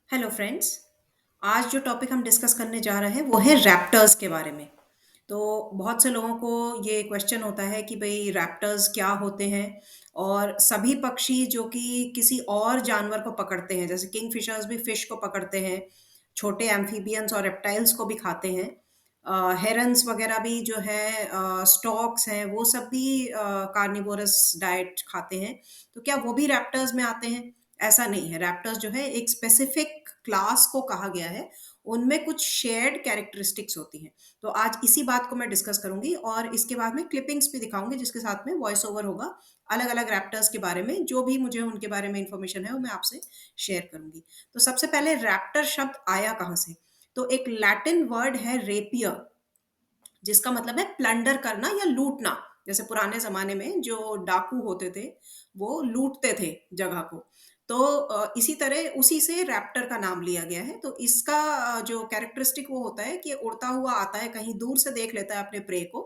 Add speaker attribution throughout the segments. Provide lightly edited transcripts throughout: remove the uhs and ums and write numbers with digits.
Speaker 1: Hello friends. आज जो topic हम डिस्कस करने जा रहे हैं वो है रैप्टर्स के बारे में। तो बहुत से लोगों को ये क्वेश्चन होता है कि भाई रैप्टर्स क्या होते हैं। और सभी पक्षी जो कि किसी और जानवर को पकड़ते हैं, जैसे किंगफिशर्स भी फिश को पकड़ते हैं, छोटे एम्फीबियंस और रेप्टाइल्स को भी खाते हैं। हेरन्स वगैरह भी जो है, स्टॉक्स हैं, वो सब भी कार्निवोरस डाइट खाते हैं। तो क्या वो भी रैप्टर्स में आते हैं? ऐसा नहीं है। रैप्टर्स जो है एक स्पेसिफिक क्लास को कहा गया है। उनमें कुछ शेयर्ड कैरेक्टरिस्टिक्स होती हैं। तो आज इसी बात को मैं डिस्कस करूंगी और इसके बाद में क्लिपिंग्स भी दिखाऊंगी जिसके साथ में वॉइस ओवर होगा। अलग अलग रैप्टर्स के बारे में जो भी मुझे उनके बारे में इंफॉर्मेशन है वो मैं आपसे शेयर करूंगी। तो सबसे पहले रैप्टर शब्द आया कहाँ से? तो एक लैटिन वर्ड है रेपियर, जिसका मतलब है प्लंडर करना या लूटना। जैसे पुराने जमाने में जो डाकू होते थे वो लूटते थे जगह को। तो इसी तरह उसी से रैप्टर का नाम लिया गया है। तो इसका जो कैरेक्टरिस्टिक वो होता है कि उड़ता हुआ आता है, कहीं दूर से देख लेता है अपने प्रे को,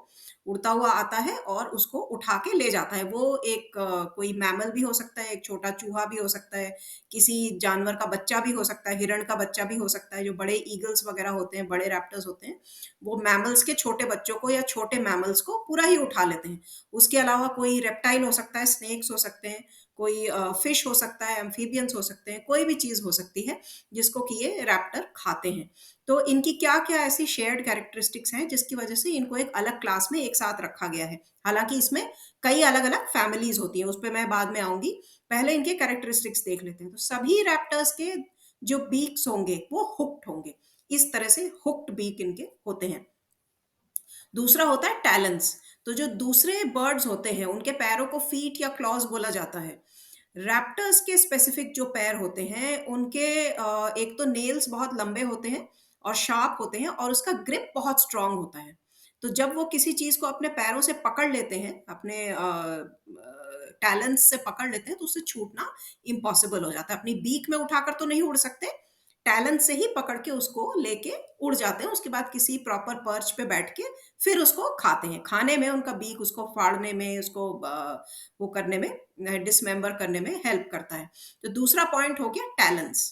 Speaker 1: उड़ता हुआ आता है और उसको उठा के ले जाता है। वो एक कोई मैमल भी हो सकता है, एक छोटा चूहा भी हो सकता है, किसी जानवर का बच्चा भी हो सकता है, हिरण का बच्चा भी हो सकता है। जो बड़े ईगल्स वगैरह होते हैं, बड़े रैप्टर्स होते हैं, वो मैमल्स के छोटे बच्चों को या छोटे मैमल्स को पूरा ही उठा लेते हैं। उसके अलावा कोई रेप्टाइल हो सकता है, स्नेक्स हो सकते हैं, कोई फिश हो सकता है, एम्फीबियंस हो सकते हैं, कोई भी चीज हो सकती है जिसको कि ये रैप्टर खाते हैं। तो इनकी क्या क्या ऐसी शेयर्ड कैरेक्टरिस्टिक्स हैं जिसकी वजह से इनको एक अलग क्लास में एक साथ रखा गया है। हालांकि इसमें कई अलग अलग फैमिलीज होती हैं, उस पर मैं बाद में आऊंगी। पहले इनके कैरेक्टरिस्टिक्स देख लेते हैं। तो सभी रैप्टर्स के जो बीक्स होंगे वो हुक्ड होंगे। इस तरह से हुक्ड बीक इनके होते हैं। दूसरा होता है टैलेंस। तो जो दूसरे बर्ड्स होते हैं उनके पैरों को फीट या क्लॉज बोला जाता है। रैप्टर्स के स्पेसिफिक जो पैर होते हैं उनके एक तो नेल्स बहुत लंबे होते हैं और शार्प होते हैं, और उसका ग्रिप बहुत स्ट्रांग होता है। तो जब वो किसी चीज को अपने पैरों से पकड़ लेते हैं, अपने टैलेंस से पकड़ लेते हैं, तो उससे छूटना इम्पॉसिबल हो जाता है। अपनी बीक में उठाकर तो नहीं उड़ सकते, टैलेंट से ही पकड़ के उसको लेके उड़ जाते हैं। उसके बाद किसी प्रॉपर पर्च पे बैठ के फिर उसको खाते हैं। खाने में उनका बीक उसको फाड़ने में, उसको वो करने में, डिसमेंबर करने में हेल्प करता है। तो दूसरा पॉइंट हो गया टैलेंट्स।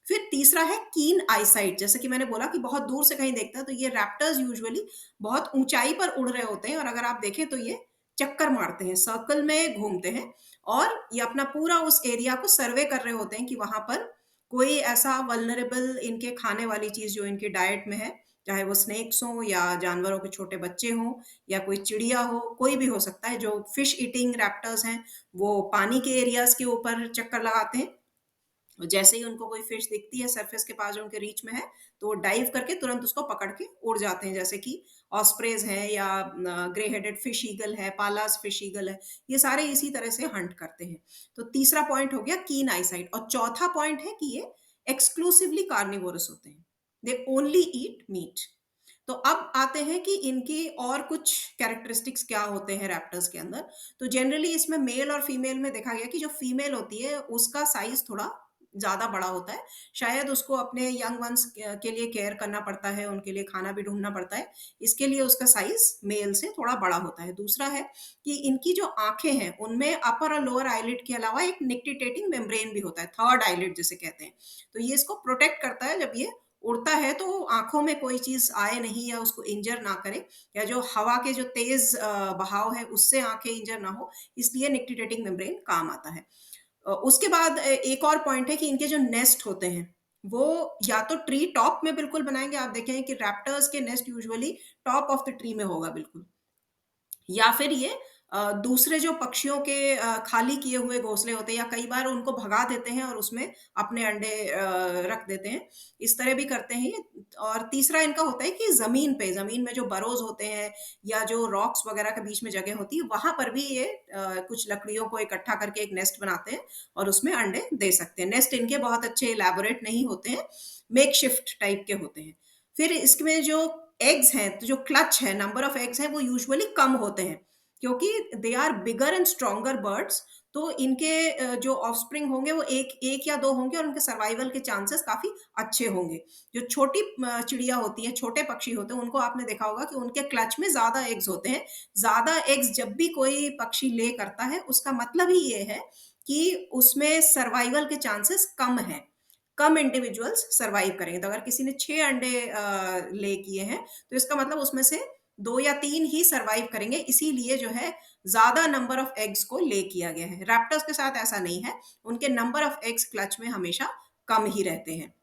Speaker 1: फिर तीसरा है कीन आईसाइट। जैसे कि मैंने बोला कि बहुत दूर से कहीं देखता है, तो ये रैप्टर्स यूजुअली बहुत ऊंचाई पर उड़ रहे होते हैं, और अगर आप देखें तो ये चक्कर मारते हैं, सर्कल में घूमते हैं, और ये अपना पूरा उस एरिया को सर्वे कर रहे होते हैं कि वहां पर कोई ऐसा वल्नरेबल इनके खाने वाली चीज जो इनकी डाइट में है, चाहे वो स्नेक्स हो या जानवरों के छोटे बच्चे हों या कोई चिड़िया हो, कोई भी हो सकता है। जो फिश ईटिंग रैप्टर्स हैं वो पानी के एरियाज के ऊपर चक्कर लगाते हैं। और जैसे ही उनको कोई फिश दिखती है सरफेस के पास जो उनके रीच में है, तो वो डाइव करके तुरंत उसको पकड़ के उड़ जाते हैं। जैसे कि ऑस्प्रेज है या ग्रे हेडेड फिश ईगल है, पालास फिश ईगल है, ये सारे इसी तरह से हंट करते हैं। तो तीसरा पॉइंट हो गया कीन आईसाइट। और चौथा पॉइंट है कि ये एक्सक्लूसिवली कार्निवोरस होते हैं, दे ओनली ईट मीट। तो अब आते हैं कि इनकी और कुछ कैरेक्टरिस्टिक्स क्या होते हैं रैप्टर्स के अंदर। तो जनरली इसमें मेल और फीमेल में देखा गया कि जो फीमेल होती है उसका साइज थोड़ा ज्यादा बड़ा होता है। शायद उसको अपने यंग वंस के लिए केयर करना पड़ता है, उनके लिए खाना भी ढूंढना पड़ता है, इसके लिए उसका साइज मेल से थोड़ा बड़ा होता है। दूसरा है कि इनकी जो आंखें हैं उनमें अपर और लोअर आईलिड के अलावा एक निक्टिटेटिंग मेम्ब्रेन भी होता है, थर्ड आईलिड जिसे कहते हैं। तो ये इसको प्रोटेक्ट करता है, जब ये उड़ता है तो आंखों में कोई चीज आए नहीं या उसको इंजर ना करे, या जो हवा के जो तेज बहाव है उससे आंखें इंजर ना हो, इसलिए निक्टिटेटिंग मेम्ब्रेन काम आता है। उसके बाद एक और पॉइंट है कि इनके जो नेस्ट होते हैं वो या तो ट्री टॉप में बिल्कुल बनाएंगे। आप देखें कि रैप्टर्स के nest usually top of the tree में होगा बिल्कुल, या फिर ये दूसरे जो पक्षियों के खाली किए हुए घोंसले होते हैं, या कई बार उनको भगा देते हैं और उसमें अपने अंडे रख देते हैं, इस तरह भी करते हैं ये। और तीसरा इनका होता है कि जमीन में जो बरोज होते हैं या जो रॉक्स वगैरह के बीच में जगह होती है, वहां पर भी ये कुछ लकड़ियों को इकट्ठा करके एक नेस्ट बनाते हैं और उसमें अंडे दे सकते हैं। नेस्ट इनके बहुत अच्छे इलेबोरेट नहीं होते हैं, मेक शिफ्ट टाइप के होते हैं। फिर इसमें जो एग्स हैं, तो जो क्लच है, नंबर ऑफ एग्स हैं, वो यूजुअली कम होते हैं क्योंकि they are bigger and stronger birds. तो इनके जो ऑफस्प्रिंग होंगे वो एक एक या दो होंगे, और उनके सर्वाइवल के चांसेस काफी अच्छे होंगे। जो छोटी चिड़िया होती हैं, छोटे पक्षी होते हैं, उनको आपने देखा होगा कि उनके क्लच में ज्यादा एग्स होते हैं। ज्यादा एग्स जब भी कोई पक्षी ले करता है उसका मतलब ही ये है कि उसमें सर्वाइवल के चांसेस कम है। कम इंडिविजुअल्स सर्वाइव करेंगे। तो अगर किसी ने 6 अंडे ले किए हैं, तो इसका मतलब उसमें से 2 या 3 ही सर्वाइव करेंगे, इसीलिए जो है ज़्यादा नंबर ऑफ एग्स को ले किया गया है। रैप्टर्स के साथ ऐसा नहीं है, उनके नंबर ऑफ एग्स क्लच में हमेशा कम ही रहते हैं।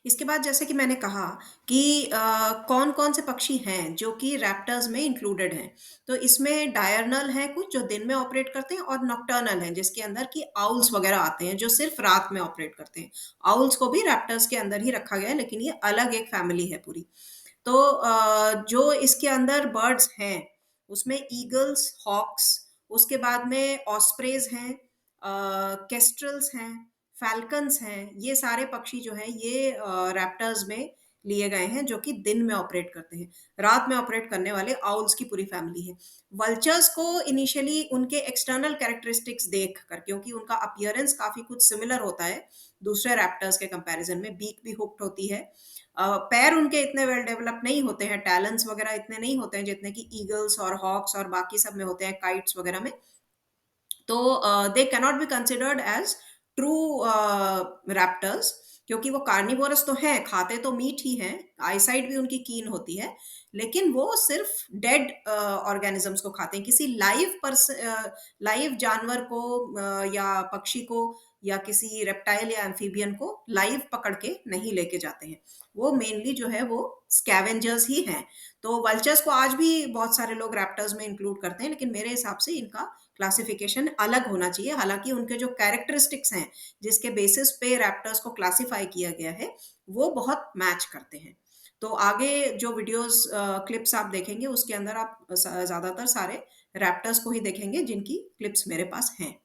Speaker 1: इसके बाद जैसे कि मैंने कहा कि कौन-कौन से पक्षी हैं जो कि रैप्टर्स में इंक्लूडेड हैं। तो इसमें डायर्नल हैं कुछ जो दिन में ऑपरेट करते हैं और नॉकटर्नल हैं जिसके अंदर कि आउल्स वगैरह आते हैं जो सिर्फ रात में ऑपरेट करते हैं। आउल्स को भी रैप्टर्स के अंदर ही रखा गया है लेकिन ये अलग एक फैमिली है पूरी। तो जो इसके अंदर बर्ड्स हैं, उसमें ईगल्स, हॉक्स, उसके बाद में ऑस्प्रेज हैं, केस्ट्रल्स हैं, फैल्कन्स हैं, ये सारे पक्षी जो हैं ये रैप्टर्स में लिए गए हैं जो कि दिन में ऑपरेट करते हैं। रात में ऑपरेट करने वाले आउल्स की पूरी फैमिली है। वल्चर्स को इनिशियली उनके एक्सटर्नल कैरेक्टरिस्टिक्स देख कर, क्योंकि उनका अपीयरेंस काफ़ी कुछ सिमिलर होता है दूसरे रैप्टर्स के कंपैरिजन में, बीक भी हुक्ड होती है। पैर उनके इतने वेल डेवलप नहीं होते हैं, टैलेंट्स वगैरह इतने नहीं होते हैं जितने कि ईगल्स और हॉक्स और बाकी सब में होते हैं, काइट्स वगैरह में। तो they cannot be considered as true raptors, क्योंकि वो कार्निवोरस तो हैं, खाते तो मीट ही हैं, आईसाइट भी उनकी कीन होती है, लेकिन वो सिर्फ डेड ऑर्गेनिजम्स को खाते हैं। किसी लाइव जानवर को या पक्षी को या किसी रेप्टाइल या एम्फीबियन को लाइव पकड़ के नहीं लेके जाते हैं। वो मेनली जो है वो स्कैवेंजर्स ही हैं। तो वल्चर्स को आज भी बहुत सारे लोग रैप्टर्स में इंक्लूड करते हैं, लेकिन मेरे हिसाब से इनका क्लासिफिकेशन अलग होना चाहिए। हालांकि उनके जो कैरेक्टरिस्टिक्स हैं जिसके बेसिस पे रैप्टर्स को क्लासिफाई किया गया है वो बहुत मैच करते हैं। तो आगे जो वीडियोस क्लिप्स आप देखेंगे उसके अंदर आप ज्यादातर सारे रैप्टर्स को ही देखेंगे जिनकी क्लिप्स मेरे पास हैं।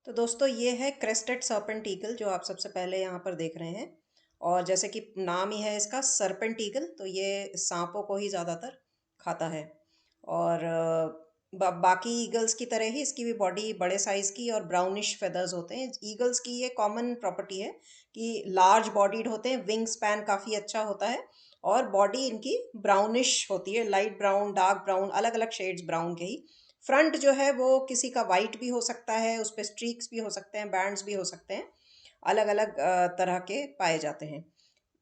Speaker 1: तो दोस्तों ये है क्रेस्टेड सर्पेंट ईगल जो आप सबसे पहले यहाँ पर देख रहे हैं। और जैसे कि नाम ही है इसका सर्पेंट ईगल, तो ये सांपों को ही ज़्यादातर खाता है। और बाकी ईगल्स की तरह ही इसकी भी बॉडी बड़े साइज़ की और ब्राउनिश फेदर्स होते हैं। ईगल्स की ये कॉमन प्रॉपर्टी है कि लार्ज बॉडीड होते हैं, विंग स्पैन काफ़ी अच्छा होता है और बॉडी इनकी ब्राउनिश होती है, लाइट ब्राउन, डार्क ब्राउन, अलग अलग शेड्स ब्राउन के ही। फ्रंट जो है वो किसी का वाइट भी हो सकता है, उस पे स्ट्रीक्स भी हो सकते हैं, बैंड्स भी हो सकते हैं, अलग अलग तरह के पाए जाते हैं।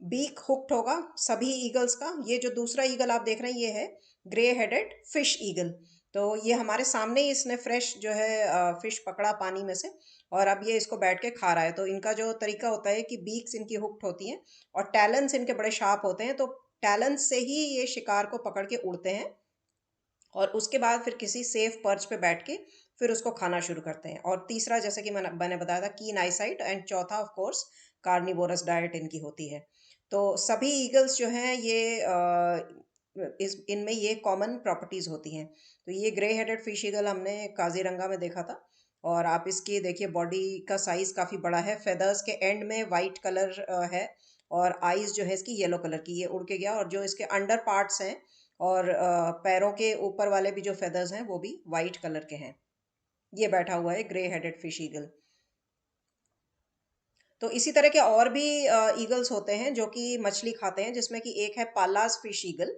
Speaker 1: बीक हुक्ड होगा सभी ईगल्स का। ये जो दूसरा ईगल आप देख रहे हैं ये है ग्रे हेडेड फिश ईगल। तो ये हमारे सामने ही इसने फ्रेश जो है फिश पकड़ा पानी में से और अब ये इसको बैठ के खा रहा है। तो इनका जो तरीका होता है कि बीक्स इनकी हुक्ड होती हैं और टैलेंस इनके बड़े शार्प होते हैं, तो टैलेंस से ही ये शिकार को पकड़ के उड़ते हैं और उसके बाद फिर किसी सेफ पर्च पे बैठ के फिर उसको खाना शुरू करते हैं। और तीसरा जैसे कि मैंने बताया था कीन आईसाइट, एंड चौथा ऑफ कोर्स कार्निवोरस डाइट इनकी होती है। तो सभी ईगल्स जो हैं ये इस इनमें ये कॉमन प्रॉपर्टीज होती हैं। तो ये ग्रे हेडेड फिश ईगल हमने काजीरंगा में देखा था और आप इसकी देखिए बॉडी का साइज काफ़ी बड़ा है, फेदर्स के एंड में वाइट कलर है और आईज जो है इसकी येलो कलर की। ये उड़ के गया और जो इसके अंडर पार्ट्स हैं और पैरों के ऊपर वाले भी जो फेदर्स हैं वो भी वाइट कलर के हैं। ये बैठा हुआ है ग्रे हेडेड फिश ईगल। तो इसी तरह के और भी ईगल्स होते हैं जो कि मछली खाते हैं, जिसमें कि एक है पालास फिश ईगल।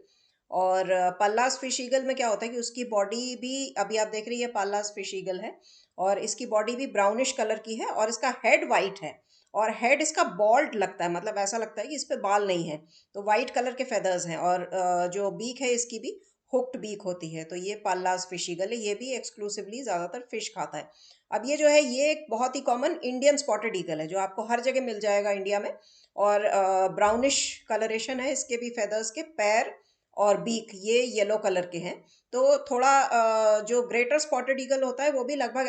Speaker 1: और पालास फिश ईगल में क्या होता है कि उसकी बॉडी भी अभी आप देख रही है पालास फिश ईगल है और इसकी बॉडी भी ब्राउनिश कलर की है और इसका हेड वाइट है और हेड इसका बॉल्ड लगता है, मतलब ऐसा लगता है कि इस पे बाल नहीं है। तो वाइट कलर के फेदर्स हैं और जो बीक है इसकी भी हुक्ड बीक होती है। तो ये पालास फिश ईगल है, ये भी एक्सक्लूसिवली ज़्यादातर फिश खाता है। अब ये जो है ये एक बहुत ही कॉमन इंडियन स्पॉटेड ईगल है जो आपको हर जगह मिल जाएगा इंडिया में। और ब्राउनिश कलरेशन है इसके भी, फेदर्स के पैर और बीक ये येलो कलर के हैं। तो थोड़ा जो ग्रेटर स्पॉटेड ईगल होता है वो भी लगभग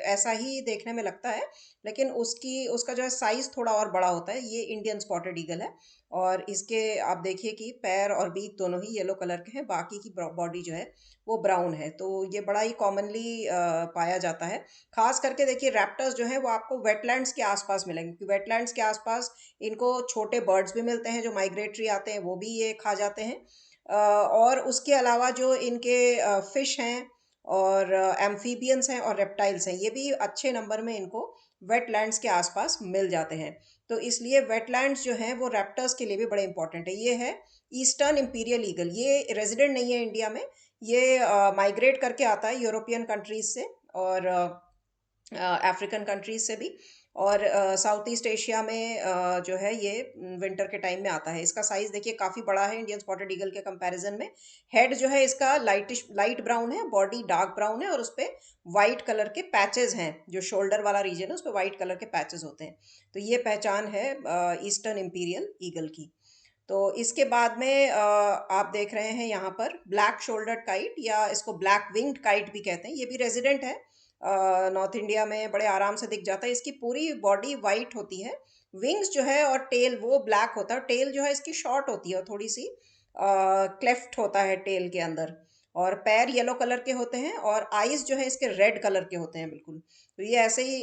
Speaker 1: ऐसा ही देखने में लगता है, लेकिन उसका जो है साइज थोड़ा और बड़ा होता है। ये इंडियन स्पॉटेड ईगल है और इसके आप देखिए कि पैर और बीक दोनों ही येलो कलर के हैं, बाकी की बॉडी जो है वो ब्राउन है। तो ये बड़ा ही कॉमनली पाया जाता है। खास करके देखिए रैप्टर्स जो हैं वो आपको वेटलैंड्स के आसपास मिलेंगे, क्योंकि वेटलैंड्स के आसपास इनको छोटे बर्ड्स भी मिलते हैं जो माइग्रेटरी आते हैं, वो भी ये खा जाते हैं। और उसके अलावा जो इनके फिश हैं और एम्फीबियंस हैं और रेप्टाइल्स हैं, ये भी अच्छे नंबर में इनको वेटलैंड्स के आसपास मिल जाते हैं। तो इसलिए वेटलैंड्स जो हैं वो रैप्टर्स के लिए भी बड़े इंपॉर्टेंट है। ये है ईस्टर्न इंपीरियल ईगल, ये रेजिडेंट नहीं है इंडिया में, ये माइग्रेट करके आता है यूरोपियन कंट्रीज से और अफ्रीकन कंट्रीज से भी, और साउथ ईस्ट एशिया में जो है ये विंटर के टाइम में आता है। इसका साइज देखिए काफ़ी बड़ा है इंडियन स्पॉटेड ईगल के कंपैरिजन में। हेड जो है इसका लाइट ब्राउन है, बॉडी डार्क ब्राउन है, और उस पे वाइट कलर के पैचेस हैं। जो शोल्डर वाला रीजन है उस पे वाइट कलर के पैचेस होते हैं। तो ये पहचान है ईस्टर्न इंपीरियल ईगल की। तो इसके बाद में आप देख रहे हैं यहाँ पर ब्लैक शोल्डर्ड काइट, या इसको ब्लैक विंग्ड काइट भी कहते हैं। ये भी रेजिडेंट है नॉर्थ इंडिया में, बड़े आराम से दिख जाता है। इसकी पूरी बॉडी वाइट होती है, विंग्स जो है और टेल वो ब्लैक होता है। टेल जो है इसकी शॉर्ट होती है और थोड़ी सी क्लेफ्ट होता है टेल के अंदर, और पैर येलो कलर के होते हैं, और आईज जो है इसके रेड कलर के होते हैं बिल्कुल। तो ये ऐसे ही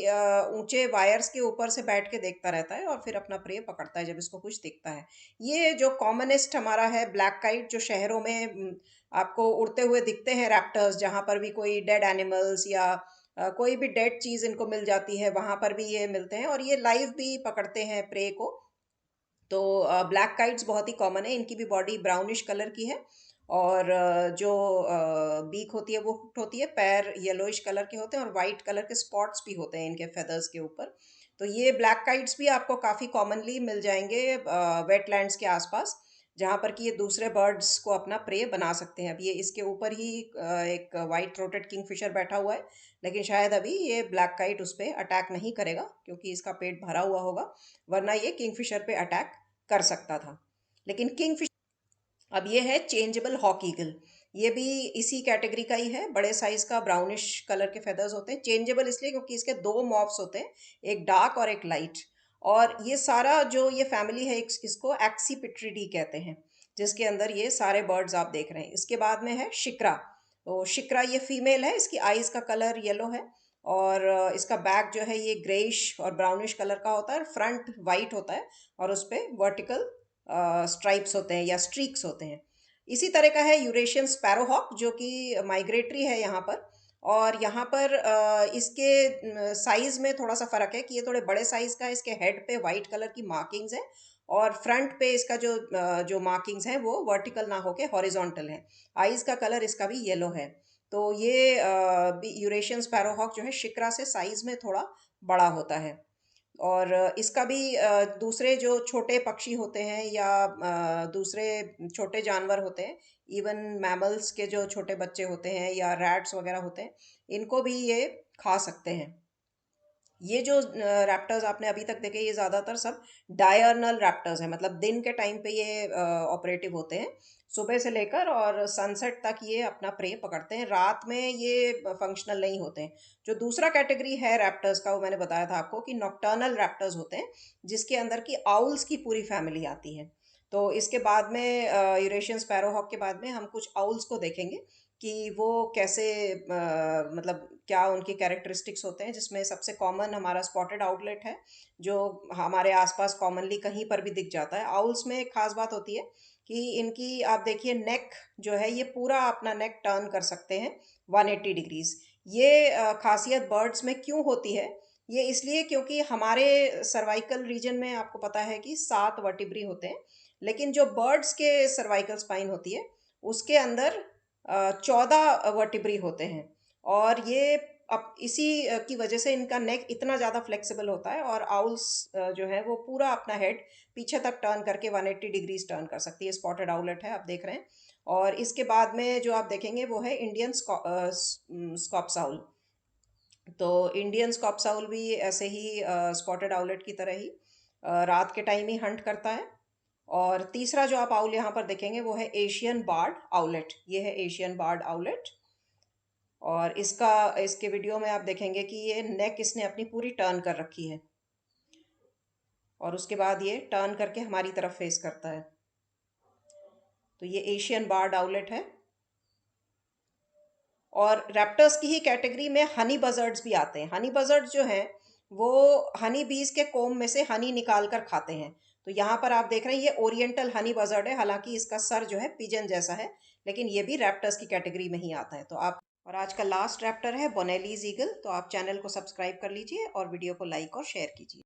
Speaker 1: ऊंचे वायर्स के ऊपर से बैठ के देखता रहता है और फिर अपना प्रे पकड़ता है जब इसको कुछ दिखता है। ये जो कॉमनेस्ट हमारा है ब्लैक काइट, जो शहरों में आपको उड़ते हुए दिखते हैं रैप्टर्स, जहाँ पर भी कोई डेड एनिमल्स या कोई भी डेड चीज़ इनको मिल जाती है वहाँ पर भी ये मिलते हैं, और ये लाइव भी पकड़ते हैं प्रे को। तो ब्लैक काइट्स बहुत ही कॉमन है। इनकी भी बॉडी ब्राउनिश कलर की है, और जो बीक होती है वो हुक्ड होती है, पैर येलोइश कलर के होते हैं, और वाइट कलर के स्पॉट्स भी होते हैं इनके फेदर्स के ऊपर। तो ये ब्लैक काइट्स भी आपको काफ़ी कॉमनली मिल जाएंगे वेटलैंड्स के आसपास, जहाँ पर कि ये दूसरे बर्ड्स को अपना प्रे बना सकते हैं। अब ये इसके ऊपर ही एक वाइट थ्रोटेड किंगफिशर बैठा हुआ है, लेकिन शायद अभी ये ब्लैक काइट उस पर अटैक नहीं करेगा क्योंकि इसका पेट भरा हुआ होगा, वरना ये किंगफिशर पे अटैक कर सकता था। लेकिन किंगफिशर, अब ये है चेंजेबल हॉक ईगल। ये भी इसी कैटेगरी का ही है, बड़े साइज का ब्राउनिश कलर के फेदर्स होते हैं। चेंजेबल इसलिए क्योंकि इसके दो मॉफ्स होते हैं, एक डार्क और एक लाइट। और ये सारा जो ये फैमिली है इसको एक्सीपिट्रिडी कहते हैं, जिसके अंदर ये सारे बर्ड्स आप देख रहे हैं। इसके बाद में है शिक्रा। तो शिक्रा ये फीमेल है, इसकी आईज का कलर येलो है, और इसका बैक जो है ये ग्रेइश और ब्राउनिश कलर का होता है, फ्रंट वाइट होता है, और उस पर वर्टिकल स्ट्राइप्स होते हैं या स्ट्रीक्स होते हैं। इसी तरह का है यूरेशियन स्पैरोहॉक, जो कि माइग्रेटरी है यहाँ पर। और यहाँ पर इसके साइज में थोड़ा सा फर्क है कि ये थोड़े बड़े साइज का है। इसके हेड पे वाइट कलर की मार्किंग्स हैं, और फ्रंट पे इसका जो मार्किंग्स हैं वो वर्टिकल ना होके हॉरिजॉन्टल है। आईज का कलर इसका भी येलो है। तो ये यूरेशियन स्पैरोहॉक जो है शिक्रा से साइज में थोड़ा बड़ा होता है। और इसका भी दूसरे जो छोटे पक्षी होते हैं या दूसरे छोटे जानवर होते हैं, इवन मैमल्स के जो छोटे बच्चे होते हैं या रैट्स वगैरह होते हैं, इनको भी ये खा सकते हैं। ये जो रैप्टर्स आपने अभी तक देखे, ये ज़्यादातर सब डायर्नल रैप्टर्स हैं, मतलब दिन के टाइम पे ये ऑपरेटिव होते हैं। सुबह से लेकर और सनसेट तक ये अपना प्रे पकड़ते हैं, रात में ये फंक्शनल नहीं होते हैं। जो दूसरा कैटेगरी है रैप्टर्स का, वो मैंने बताया था आपको कि नॉक्टर्नल रैप्टर्स होते हैं, जिसके अंदर की आउल्स की पूरी फैमिली आती है। तो इसके बाद में यूरेशियन स्पैरोहॉक के बाद में हम कुछ आउल्स को देखेंगे कि वो कैसे मतलब क्या उनके कैरेक्टरिस्टिक्स होते हैं, जिसमें सबसे कॉमन हमारा स्पॉटेड आउटलेट है, जो हमारे आसपास कॉमनली कहीं पर भी दिख जाता है। आउल्स में एक खास बात होती है कि इनकी आप देखिए नेक जो है ये पूरा अपना नेक टर्न कर सकते हैं 180 डिग्रीज। ये खासियत बर्ड्स में क्यों होती है? ये इसलिए क्योंकि हमारे सर्वाइकल रीजन में आपको पता है कि 7 वर्टिब्री होते हैं, लेकिन जो बर्ड्स के सर्वाइकल स्पाइन होती है उसके अंदर 14 वर्टिब्री होते हैं। और ये अब इसी की वजह से इनका नेक इतना ज़्यादा फ्लेक्सिबल होता है, और आउल्स जो है वो पूरा अपना हेड पीछे तक टर्न करके 180 डिग्रीज टर्न कर सकती है। स्पॉटेड आउलेट है, आप देख रहे हैं। और इसके बाद में जो आप देखेंगे वो है इंडियन स्कॉप्स आउल। तो इंडियन स्कॉप्स आउल भी ऐसे ही स्पॉटेड आउलेट की तरह ही रात के टाइम ही हंट करता है। और तीसरा जो आप आउल यहाँ पर देखेंगे वो है एशियन बार्ड आउलेट। ये है एशियन बार्ड आउलेट, और इसके वीडियो में आप देखेंगे कि ये नेक इसने अपनी पूरी टर्न कर रखी है, और उसके बाद ये टर्न करके हमारी तरफ फेस करता है। तो ये एशियन बार्ड आउलेट है। और रैप्टर्स की ही कैटेगरी में हनी बजर्ड्स भी आते हैं। हनी बजर्ड्स जो हैं वो हनी बीज के कोम में से हनी निकाल कर खाते हैं। तो यहाँ पर आप देख रहे हैं ये ओरिएंटल हनी बजर्ड है, हालांकि इसका सर जो है पिजन जैसा है, लेकिन ये भी रैप्टर्स की कैटेगरी में ही आता है। तो आप, और आज का लास्ट रैप्टर है बोनेलीज ईगल। तो आप चैनल को सब्सक्राइब कर लीजिए और वीडियो को लाइक और शेयर कीजिए।